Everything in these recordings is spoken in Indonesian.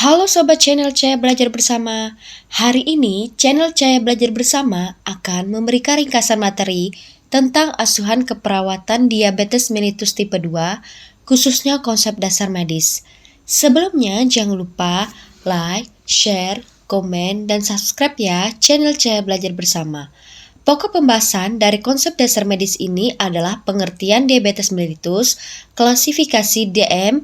Halo Sobat channel Cahaya Belajar Bersama. Hari ini channel Cahaya Belajar Bersama akan memberikan ringkasan materi tentang asuhan keperawatan diabetes mellitus tipe 2, khususnya konsep dasar medis. Sebelumnya jangan lupa like, share, komen, dan subscribe ya channel Cahaya Belajar Bersama. Pokok pembahasan dari konsep dasar medis ini adalah pengertian diabetes mellitus, klasifikasi DM,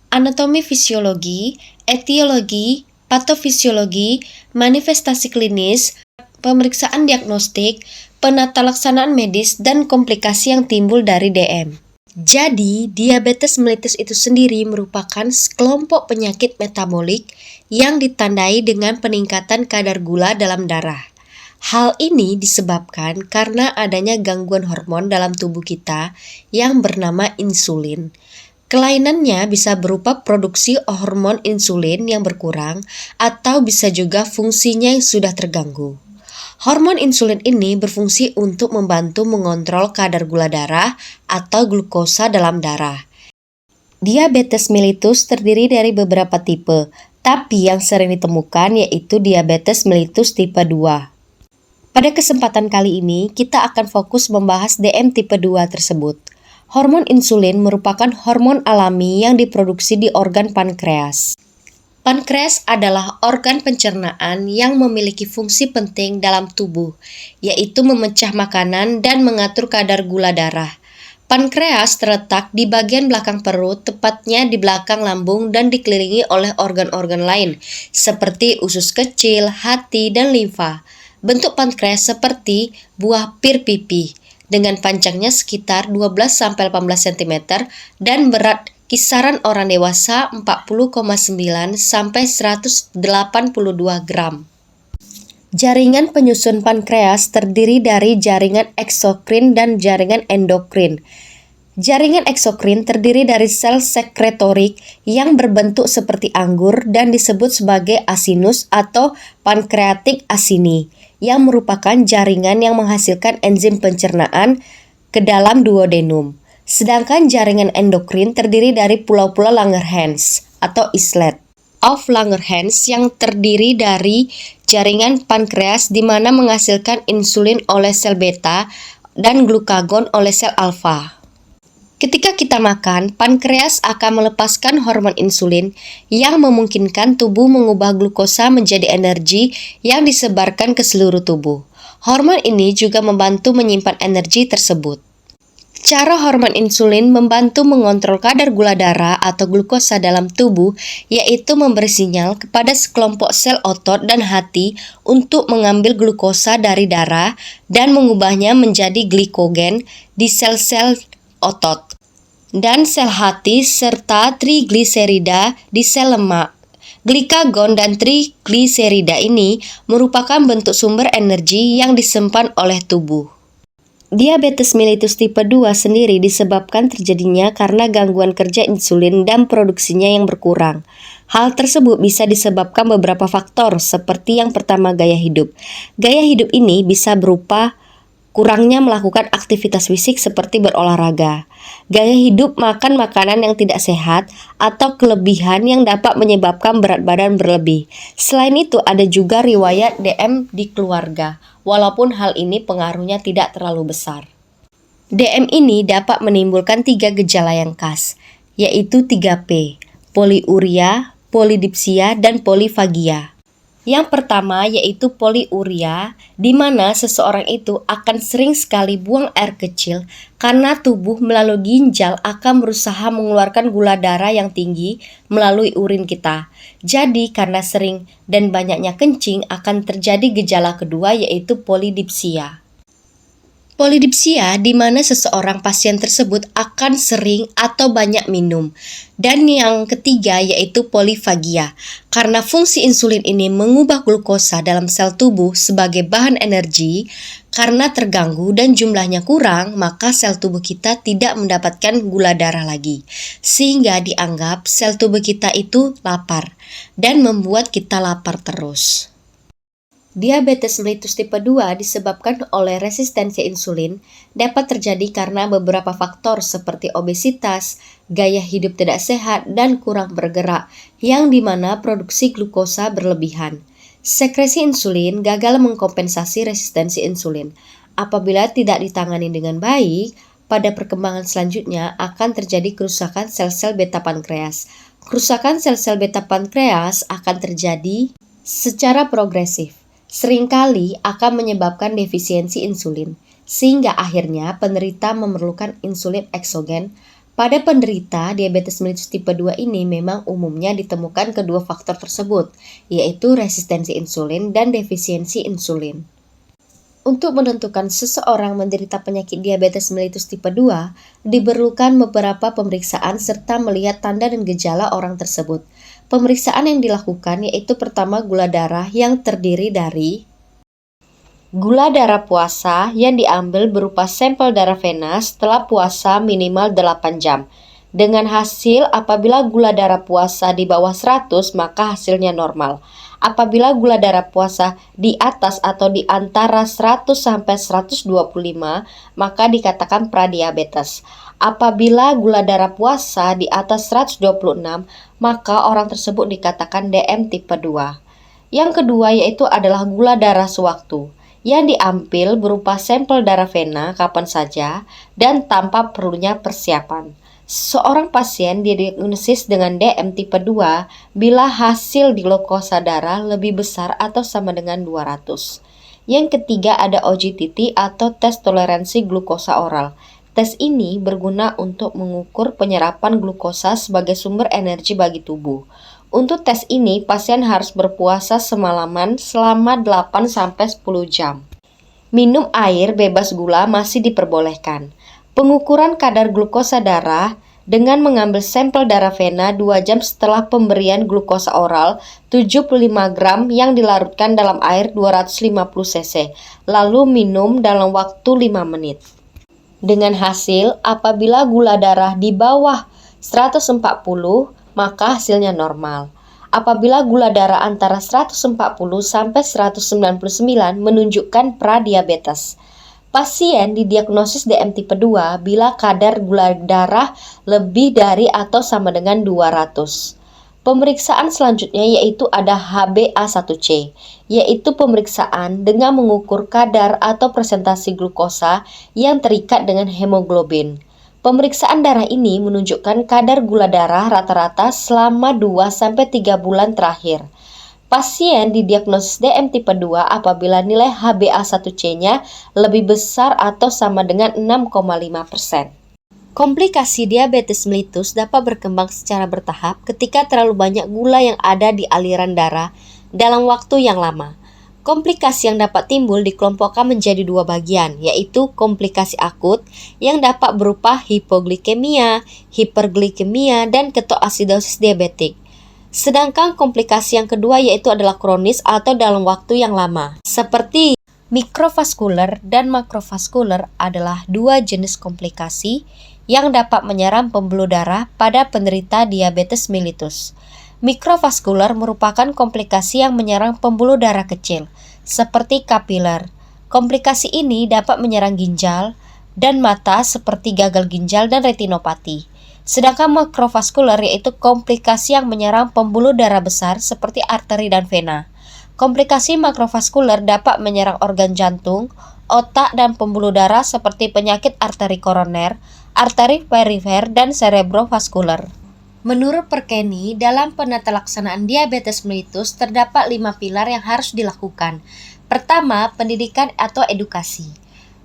anatomi fisiologi, etiologi, patofisiologi, manifestasi klinis, pemeriksaan diagnostik, penata laksanaan medis, dan komplikasi yang timbul dari DM. Jadi, diabetes mellitus itu sendiri merupakan kelompok penyakit metabolik yang ditandai dengan peningkatan kadar gula dalam darah. Hal ini disebabkan karena adanya gangguan hormon dalam tubuh kita yang bernama insulin. Kelainannya bisa berupa produksi hormon insulin yang berkurang atau bisa juga fungsinya yang sudah terganggu. Hormon insulin ini berfungsi untuk membantu mengontrol kadar gula darah atau glukosa dalam darah. Diabetes mellitus terdiri dari beberapa tipe, tapi yang sering ditemukan yaitu diabetes mellitus tipe 2. Pada kesempatan kali ini, kita akan fokus membahas DM tipe 2 tersebut. Hormon insulin merupakan hormon alami yang diproduksi di organ pankreas. Pankreas adalah organ pencernaan yang memiliki fungsi penting dalam tubuh, yaitu memecah makanan dan mengatur kadar gula darah. Pankreas terletak di bagian belakang perut, tepatnya di belakang lambung dan dikelilingi oleh organ-organ lain, seperti usus kecil, hati, dan limfa. Bentuk pankreas seperti buah pir pipi, dengan panjangnya sekitar 12-18 cm dan berat kisaran orang dewasa 40,9 sampai 182 gram. Jaringan penyusun pankreas terdiri dari jaringan eksokrin dan jaringan endokrin. Jaringan eksokrin terdiri dari sel sekretorik yang berbentuk seperti anggur dan disebut sebagai asinus atau pankreatik acini, yang merupakan jaringan yang menghasilkan enzim pencernaan ke dalam duodenum. Sedangkan jaringan endokrin terdiri dari pulau-pulau Langerhans atau islet of Langerhans yang terdiri dari jaringan pankreas di mana menghasilkan insulin oleh sel beta dan glukagon oleh sel alfa. Ketika kita makan, pankreas akan melepaskan hormon insulin yang memungkinkan tubuh mengubah glukosa menjadi energi yang disebarkan ke seluruh tubuh. Hormon ini juga membantu menyimpan energi tersebut. Cara hormon insulin membantu mengontrol kadar gula darah atau glukosa dalam tubuh, yaitu memberi sinyal kepada sekelompok sel otot dan hati untuk mengambil glukosa dari darah dan mengubahnya menjadi glikogen di sel-sel otot dan sel hati serta trigliserida di sel lemak. Glikagon dan trigliserida ini merupakan bentuk sumber energi yang disimpan oleh tubuh. Diabetes mellitus tipe 2 sendiri disebabkan terjadinya karena gangguan kerja insulin dan produksinya yang berkurang. Hal tersebut bisa disebabkan beberapa faktor, seperti yang pertama gaya hidup. Gaya hidup ini bisa berupa kurangnya melakukan aktivitas fisik seperti berolahraga, gaya hidup makan makanan yang tidak sehat, atau kelebihan yang dapat menyebabkan berat badan berlebih. Selain itu, ada juga riwayat DM di keluarga, walaupun hal ini pengaruhnya tidak terlalu besar. DM ini dapat menimbulkan 3 gejala yang khas, yaitu 3P, poliuria, polidipsia, dan polifagia. Yang pertama yaitu poliuria, di mana seseorang itu akan sering sekali buang air kecil karena tubuh melalui ginjal akan berusaha mengeluarkan gula darah yang tinggi melalui urin kita. Jadi karena sering dan banyaknya kencing akan terjadi gejala kedua yaitu polidipsia. Polidipsia di mana seseorang pasien tersebut akan sering atau banyak minum. Dan yang ketiga yaitu polifagia. Karena fungsi insulin ini mengubah glukosa dalam sel tubuh sebagai bahan energi, karena terganggu dan jumlahnya kurang, maka sel tubuh kita tidak mendapatkan gula darah lagi. Sehingga dianggap sel tubuh kita itu lapar dan membuat kita lapar terus. Diabetes mellitus tipe 2 disebabkan oleh resistensi insulin dapat terjadi karena beberapa faktor seperti obesitas, gaya hidup tidak sehat, dan kurang bergerak, yang dimana produksi glukosa berlebihan. Sekresi insulin gagal mengkompensasi resistensi insulin. Apabila tidak ditangani dengan baik, pada perkembangan selanjutnya akan terjadi kerusakan sel-sel beta pankreas. Kerusakan sel-sel beta pankreas akan terjadi secara progresif. Seringkali akan menyebabkan defisiensi insulin, sehingga akhirnya penderita memerlukan insulin eksogen. Pada penderita diabetes mellitus tipe 2 ini memang umumnya ditemukan kedua faktor tersebut, yaitu resistensi insulin dan defisiensi insulin. Untuk menentukan seseorang menderita penyakit diabetes mellitus tipe 2, diperlukan beberapa pemeriksaan serta melihat tanda dan gejala orang tersebut. Pemeriksaan yang dilakukan yaitu pertama gula darah yang terdiri dari gula darah puasa yang diambil berupa sampel darah vena setelah puasa minimal 8 jam. Dengan hasil apabila gula darah puasa di bawah 100 maka hasilnya normal. Apabila gula darah puasa di atas atau di antara 100 sampai 125 maka dikatakan pradiabetes. Apabila gula darah puasa di atas 126 maka orang tersebut dikatakan DM tipe 2. Yang kedua yaitu adalah gula darah sewaktu yang diambil berupa sampel darah vena kapan saja dan tanpa perlunya persiapan. Seorang pasien didiagnosis dengan DM tipe 2 bila hasil di glukosa darah lebih besar atau sama dengan 200. Yang ketiga ada OGTT atau tes toleransi glukosa oral. Tes ini berguna untuk mengukur penyerapan glukosa sebagai sumber energi bagi tubuh. Untuk tes ini pasien harus berpuasa semalaman selama 8-10 jam. Minum air bebas gula masih diperbolehkan. Pengukuran kadar glukosa darah dengan mengambil sampel darah vena 2 jam setelah pemberian glukosa oral 75 gram yang dilarutkan dalam air 250 cc, lalu minum dalam waktu 5 menit. Dengan hasil, apabila gula darah di bawah 140, maka hasilnya normal. Apabila gula darah antara 140 sampai 199 menunjukkan pradiabetes. Pasien didiagnosis DM tipe 2 bila kadar gula darah lebih dari atau sama dengan 200. Pemeriksaan selanjutnya yaitu ada HbA1c, yaitu pemeriksaan dengan mengukur kadar atau presentasi glukosa yang terikat dengan hemoglobin. Pemeriksaan darah ini menunjukkan kadar gula darah rata-rata selama 2-3 bulan terakhir. Pasien didiagnosis DM tipe 2 apabila nilai HbA1c-nya lebih besar atau sama dengan 6,5%. Komplikasi diabetes mellitus dapat berkembang secara bertahap ketika terlalu banyak gula yang ada di aliran darah dalam waktu yang lama. Komplikasi yang dapat timbul dikelompokkan menjadi 2 bagian, yaitu komplikasi akut yang dapat berupa hipoglikemia, hiperglikemia, dan ketoasidosis diabetik. Sedangkan komplikasi yang kedua yaitu adalah kronis atau dalam waktu yang lama. Seperti mikrovaskuler dan makrovaskuler adalah 2 jenis komplikasi yang dapat menyerang pembuluh darah pada penderita diabetes mellitus. Mikrovaskuler merupakan komplikasi yang menyerang pembuluh darah kecil, seperti kapiler. Komplikasi ini dapat menyerang ginjal dan mata seperti gagal ginjal dan retinopati. Sedangkan makrovaskuler yaitu komplikasi yang menyerang pembuluh darah besar seperti arteri dan vena. Komplikasi makrovaskuler dapat menyerang organ jantung, otak, dan pembuluh darah seperti penyakit arteri koroner, arteri perifer, dan cerebrovaskuler. Menurut Perkeni, dalam penata laksanaan diabetes mellitus terdapat 5 pilar yang harus dilakukan. Pertama, pendidikan atau edukasi.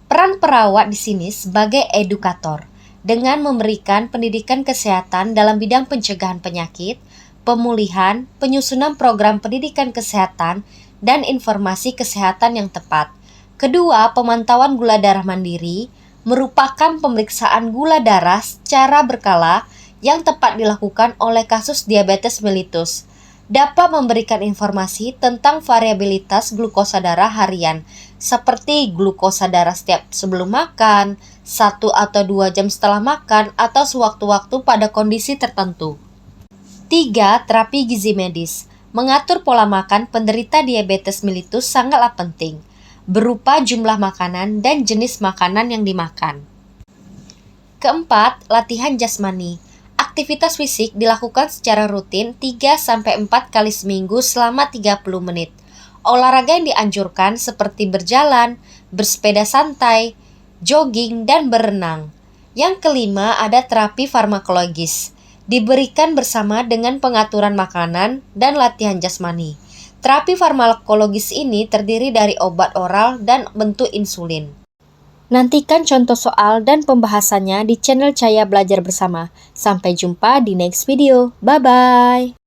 Peran perawat di sini sebagai edukator dengan memberikan pendidikan kesehatan dalam bidang pencegahan penyakit, pemulihan, penyusunan program pendidikan kesehatan, dan informasi kesehatan yang tepat. Kedua, pemantauan gula darah mandiri merupakan pemeriksaan gula darah secara berkala yang tepat dilakukan oleh kasus diabetes mellitus. Dapat memberikan informasi tentang variabilitas glukosa darah harian, seperti glukosa darah setiap sebelum makan, 1 atau 2 jam setelah makan, atau sewaktu-waktu pada kondisi tertentu. 3. Terapi gizi medis. mengatur pola makan penderita diabetes mellitus sangatlah penting, berupa jumlah makanan dan jenis makanan yang dimakan. Keempat, latihan jasmani. Aktivitas fisik dilakukan secara rutin 3-4 kali seminggu selama 30 menit. Olahraga yang dianjurkan seperti berjalan, bersepeda santai, jogging, dan berenang. Yang kelima, ada terapi farmakologis. Diberikan bersama dengan pengaturan makanan dan latihan jasmani. Terapi farmakologis ini terdiri dari obat oral dan bentuk insulin. Nantikan contoh soal dan pembahasannya di channel Caya Belajar Bersama. Sampai jumpa di next video. Bye-bye.